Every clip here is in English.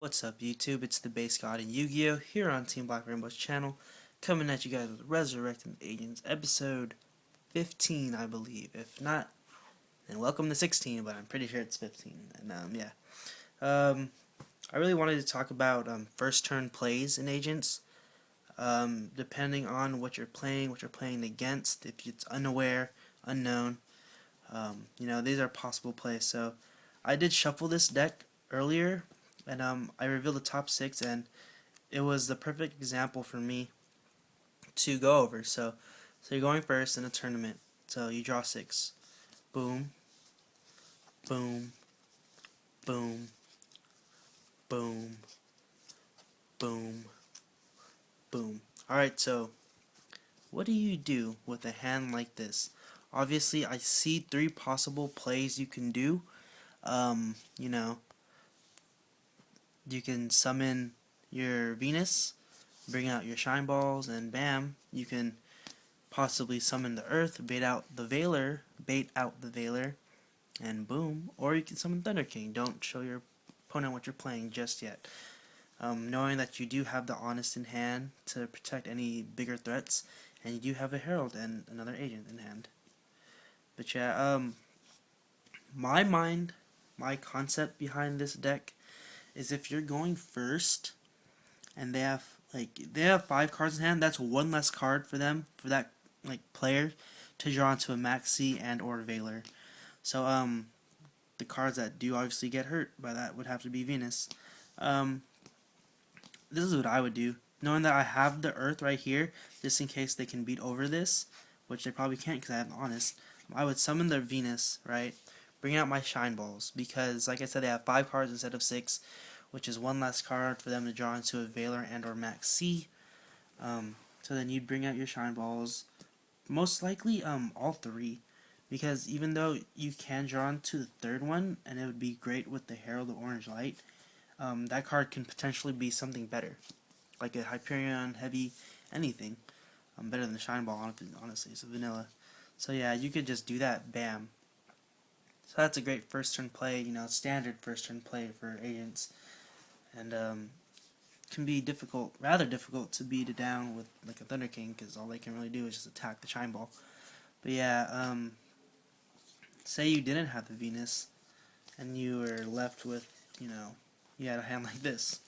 What's up YouTube, it's the Base God in Yu-Gi-Oh! Here on Team Black Rainbow's channel, coming at you guys with Resurrecting Agents, episode 15 I believe. If not, then welcome to 16, but I'm pretty sure it's 15. And I really wanted to talk about first turn plays in Agents. Depending on what you're playing against, if it's unaware, unknown, these are possible plays. So I did shuffle this deck earlier, and I revealed the top 6, and it was the perfect example for me to go over. So you're going first in a tournament, so you draw 6. Boom, boom, boom, boom, boom, boom. Alright, so what do you do with a hand like this? Obviously, I see 3 possible plays you can do. You can summon your Venus, bring out your Shine Balls, and bam, you can possibly summon the Earth, bait out the Veiler, and boom. Or you can summon Thunder King. Don't show your opponent what you're playing just yet. Knowing that you do have the Honest in hand to protect any bigger threats, and you do have a Herald and another Agent in hand. But yeah, my concept behind this deck is if you're going first and they have 5 cards in hand, that's one less card for them, for that player to draw into a Maxi and or Veiler. So the cards that do obviously get hurt by that would have to be Venus. This is what I would do, knowing that I have the Earth right here, just in case they can beat over this, which they probably can't because I have Honest. I would summon their Venus, right? Bring out my Shine Balls, because like I said, they have 5 cards instead of 6, which is one less card for them to draw into a Veiler and or Max C. So then you'd bring out your Shine Balls, most likely all 3, because even though you can draw into the 3rd one, and it would be great with the Herald of Orange Light, that card can potentially be something better, like a Hyperion, Heavy, anything. Better than the Shine Ball, honestly, it's a vanilla. So yeah, you could just do that, bam. So that's a great first turn play, standard first turn play for Agents. And can be rather difficult to beat it down with like a Thunder King, because all they can really do is just attack the Shine Ball. But yeah, say you didn't have the Venus, and you were left with, you had a hand like this.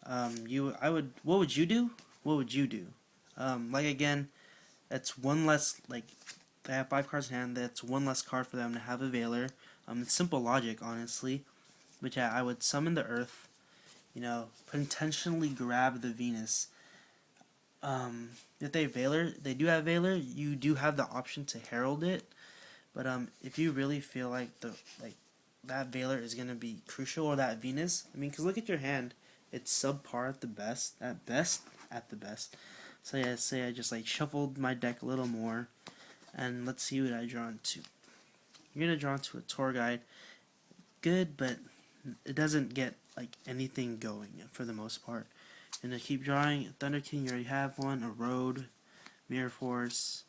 What would you do? Again, that's one less, they have 5 cards in hand, that's one less card for them to have a Veiler. It's simple logic, honestly. But yeah, I would summon the Earth, potentially grab the Venus. If they do have Veiler, you do have the option to Herald it. But if you really feel like that Veiler is gonna be crucial, or that Venus, because look at your hand, it's subpar at the best, at the best. So yeah, say I just shuffled my deck a little more, and let's see what I draw into. You're gonna draw into a tour guide, good, but it doesn't get anything going for the most part. And to keep drawing, Thunder King, you already have one, a Road, Mirror Force,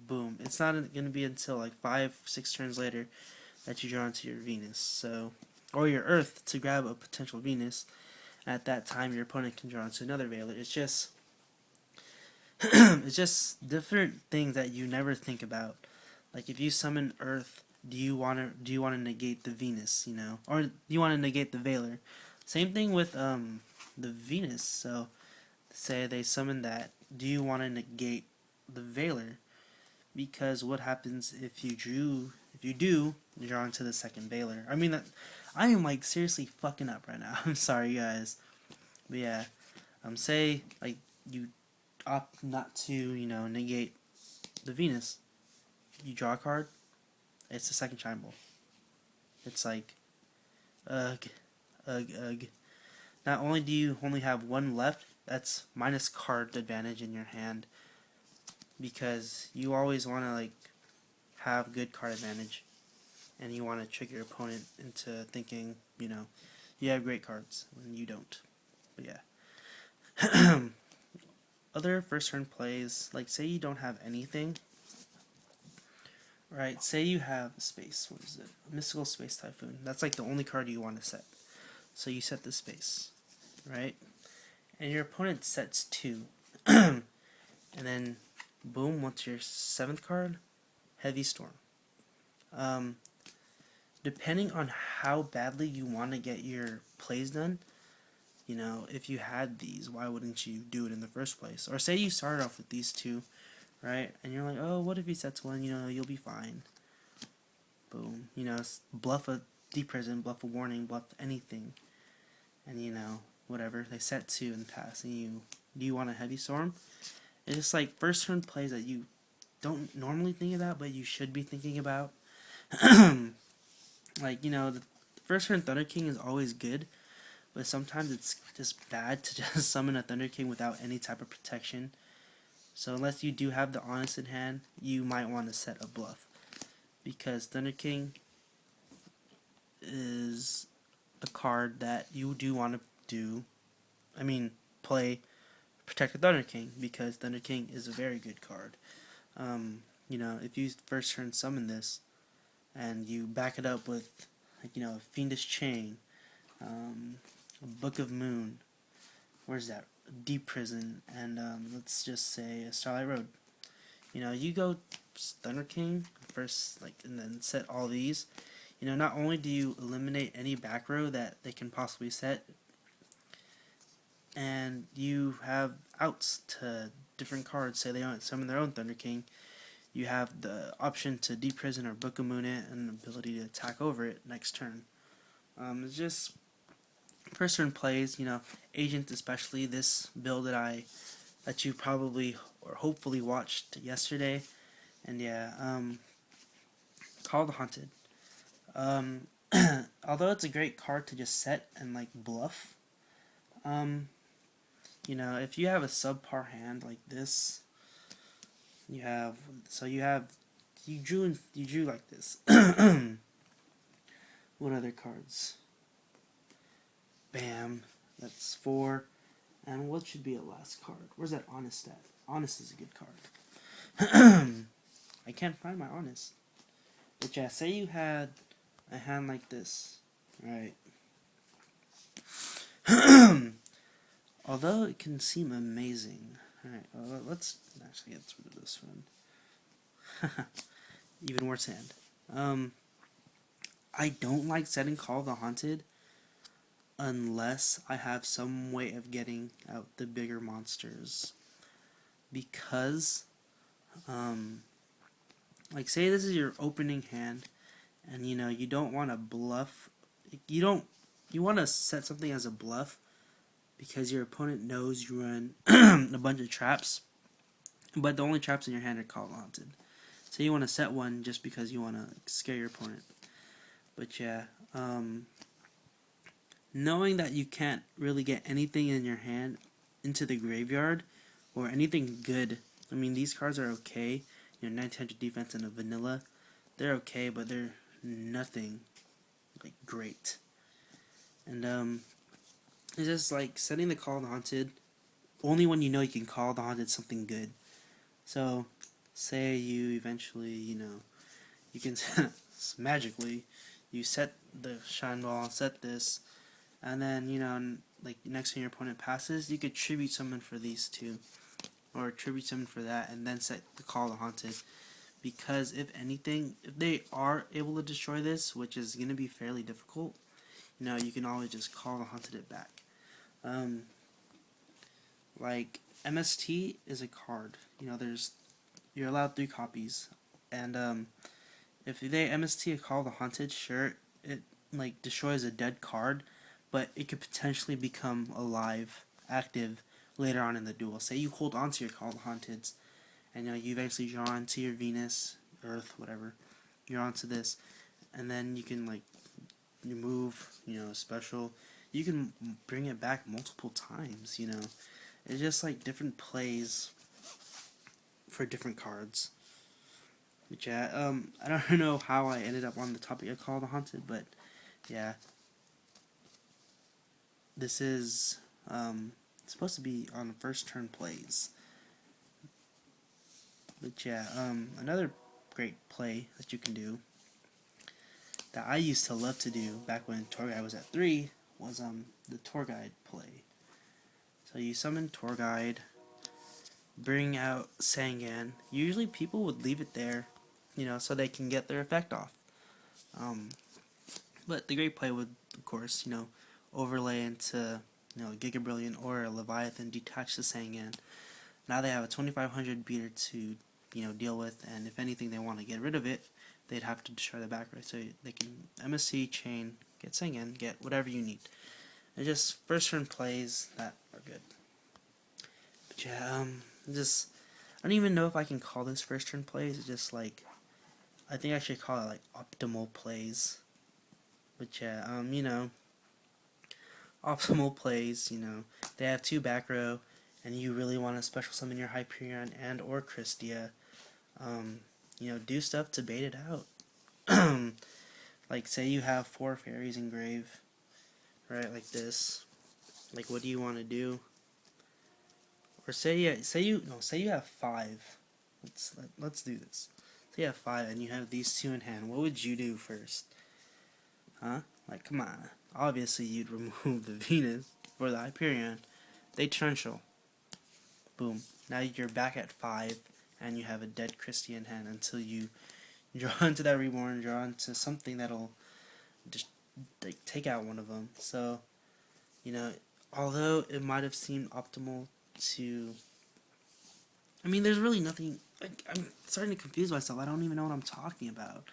boom. It's not going to be until 5-6 turns later that you draw into your Venus, or your Earth to grab a potential Venus. At that time, your opponent can draw into another Veiler. It's just it's just different things that you never think about. Like if you summon Earth, do you want to negate the Venus, or do you want to negate the Veiler? Same thing with the Venus. So say they summon that, do you want to negate the Veiler? Because what happens if you do draw into the second Veiler? I am seriously fucking up right now. I'm sorry guys. But yeah, say you opt not to, negate the Venus. You draw a card, it's the second Shine Ball. It's ugh. Not only do you only have one left, that's minus card advantage in your hand, because you always want to have good card advantage, and you want to trick your opponent into thinking, you have great cards when you don't. But yeah. Other first turn plays, say you don't have anything. Right, say you have space, what is it? Mystical Space Typhoon. That's the only card you want to set. So you set the space, right? And your opponent sets 2. And then, boom, what's your 7th card? Heavy Storm. Depending on how badly you want to get your plays done, you know, if you had these, why wouldn't you do it in the first place? Or say you started off with these 2, right? And you're like, oh, what if he sets 1? You know, you'll be fine. Boom. You know, bluff a deep prison, bluff a warning, bluff anything. And, you know, whatever. They set 2 and pass. And do you want a heavy storm? It's just like first turn plays that you don't normally think about, but you should be thinking about. Like, you know, the first turn Thunder King is always good, but sometimes it's just bad to just summon a Thunder King without any type of protection. So unless you do have the Honest in hand, you might want to set a bluff. Because Thunder King is a card that you do want to play Protect the Thunder King, because Thunder King is a very good card. You know, if you first turn summon this, and you back it up with, like, you know, a Fiendish Chain, a Book of Moon, where's that? Deep Prison, and let's just say a Starlight Road. You know, you go Thunder King first, like, and then set all these. You know, not only do you eliminate any back row that they can possibly set, and you have outs to different cards. Say they don't summon their own Thunder King, you have the option to Deep Prison or Book of Moon it, and the ability to attack over it next turn. It's just first turn plays, you know, Agent especially, this build that you probably or hopefully watched yesterday, and yeah, Call the Haunted. Although it's a great card to just set and like bluff, you know, if you have a subpar hand like this, you drew like this. What other cards? Bam, that's 4. And what should be a last card? Where's that Honest at? Honest is a good card. I can't find my Honest. But yeah, say you had a hand like this, right? Although it can seem amazing. Alright, well, let's actually get rid of this one. Even worse hand. I don't like setting Call of the Haunted unless I have some way of getting out the bigger monsters. Because, like, say this is your opening hand, and, you know, you don't want to bluff. You want to set something as a bluff because your opponent knows you run a bunch of traps, but the only traps in your hand are Call of the Haunted. So you want to set one just because you want to scare your opponent. But yeah, knowing that you can't really get anything in your hand into the graveyard, or anything good. I mean, these cards are okay. You know, 1900 defense and a vanilla. They're okay, but they're nothing, like, great. And, it's just like setting the Call of the Haunted only when you know you can call the Haunted something good. So, say you eventually, you know, you can magically, you set the Shine Ball, set this, and then, you know, like, next time your opponent passes, you could Tribute Summon for these 2, or Tribute Summon for that, and then set the Call of the Haunted. Because if anything, if they are able to destroy this, which is going to be fairly difficult, you know, you can always just Call the Haunted it back. Like, MST is a card. You know, you're allowed 3 copies, and if they MST a Call the Haunted, sure, it like destroys a dead card, but it could potentially become alive, active later on in the duel. Say you hold on to your Call the Haunteds, and, you know, you eventually draw onto your Venus, Earth, whatever. You're onto this, and then you can, like, you move, you know, special. You can bring it back multiple times, you know. It's just like different plays for different cards. But yeah, I don't know how I ended up on the topic of Call of the Haunted, but yeah. This is supposed to be on first turn plays. But yeah, another great play that you can do that I used to love to do back when Torgai was at 3 was the tour guide play. So you summon tour guide, bring out Sangan. Usually people would leave it there, you know, so they can get their effect off. But the great play would, of course, you know, overlay into, you know, Giga Brilliant or a Leviathan, detach the Sangan. Now they have a 2500 beater to, you know, deal with, and if anything they want to get rid of it, they'd have to destroy the back row. So they can MSC, chain, get Sangan, get whatever you need. They're just first turn plays that are good. But yeah, just, I don't even know if I can call this first turn plays. It's just like, I think I should call it like optimal plays. But yeah, you know, optimal plays, you know, they have 2 back row, and you really want to special summon your Hyperion and or Christia, you know, do stuff to bait it out. Like, say you have 4 fairies in grave, right, like this. Like, what do you want to do? Or say you have 5. Let's do this. Say you have 5 and you have these 2 in hand. What would you do first? Huh? Like, come on. Obviously, you'd remove the Venus for the Hyperion. They torrential. Boom. Now you're back at 5, and you have a dead Christie in hand until you draw into that Reborn, draw into something that'll just like take out one of them. So, you know, although it might have seemed optimal to, I mean, there's really nothing. Like, I'm starting to confuse myself. I don't even know what I'm talking about.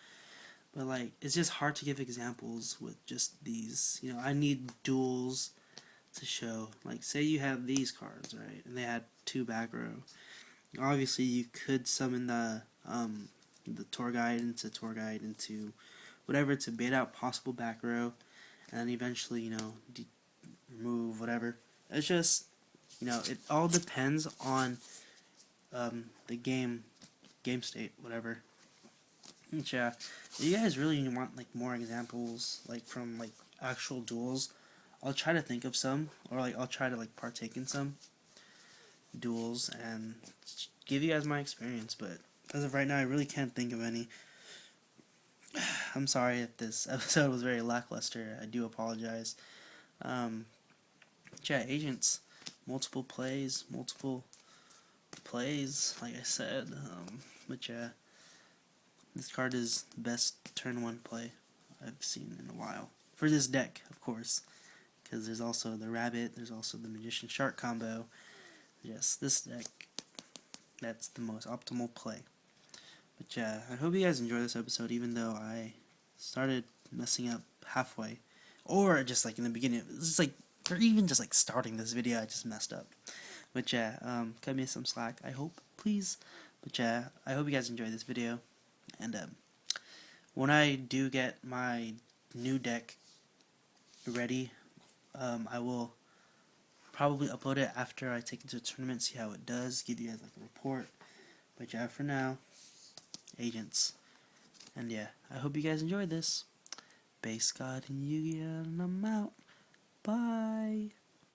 But like, it's just hard to give examples with just these. You know, I need duels to show. Like, say you have these cards, right, and they had 2 back row. Obviously, you could summon the tour guide into whatever to bait out possible back row, and then eventually, you know, remove whatever. It's just, you know, it all depends on the game state, whatever. Yeah, if you guys really want like more examples, like from like actual duels, I'll try to think of some, or like I'll try to like partake in some duels and give you guys my experience. But as of right now, I really can't think of any. I'm sorry if this episode was very lackluster. I do apologize. Yeah, agents, multiple plays, like I said. But yeah, this card is the best turn 1 play I've seen in a while. For this deck, of course. Because there's also the Rabbit, there's also the Magician Shark combo. Yes, this deck, that's the most optimal play. But yeah, I hope you guys enjoy this episode, even though I started messing up halfway. Or just like in the beginning, it's just like, or even just like starting this video, I just messed up. But yeah, cut me some slack, I hope, please. But yeah, I hope you guys enjoyed this video. And when I do get my new deck ready, I will probably upload it after I take it to a tournament, see how it does, give you guys like a report. But yeah, for now, agents. And yeah, I hope you guys enjoyed this. Base God and Yu-Gi-Oh! And I'm out. Bye.